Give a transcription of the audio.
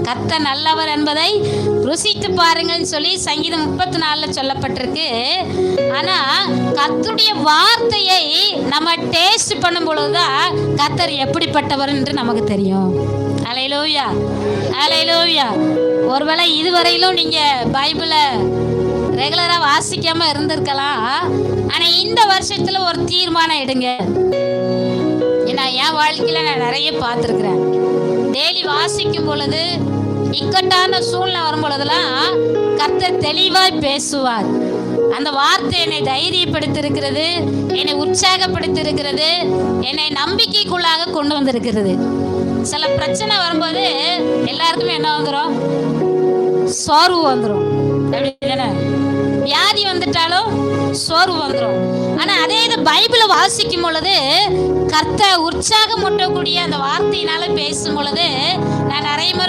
கர்த்தர் நல்லவர் என்பதை ருசித்து பாருங்கள்னு சொல்லி சங்கீதம் 34 சொல்லப்பட்டிருக்கு. ஆனா கர்த்தருடைய வார்த்தையை நம்ம டேஸ்ட் பண்ணும் பொழுதுதான் கர்த்தர் எப்படிப்பட்டவர் என்று நமக்கு தெரியும். அல்லேலூயா, அல்லேலூயா. ஒருவேளை இதுவரையிலும் நீங்க பைபிளை ரெகுலரா வாசிக்காம இருந்திருக்கலாம். ஆனா இந்த வருஷத்துல ஒரு தீர்மானம் எடுங்க. ஏன்னா என் வாழ்க்கையில நான் நிறைய பார்த்துருக்கிறேன். டெய்லி வாசிக்கும் பொழுது இக்கட்டான சூழ்நிலை வரும் பொழுதெல்லாம் கர்த்தர் தெளிவாய் பேசுவார். அந்த வார்த்தை என்னை தைரியப்படுத்திருக்கிறது, என்னை உற்சாகப்படுத்திருக்கிறது, என்னை நம்பிக்கைக்குள்ளாக கொண்டு வந்திருக்கிறது. சில பிரச்சனை வரும்போது எல்லாருக்குமே என்ன வந்துடும்? சோர்வு வந்துடும். அப்படி தானே? வியாதி வந்துட்டாலும் சோர்வு வந்துடும். ஆனா அதே இது பைபிளை வாசிக்கும் பொழுது கர்த்தர் உற்சாகம் ஊட்டக்கூடிய அந்த வார்த்தையினால பேசும் பொழுது நான் நிறைய முறை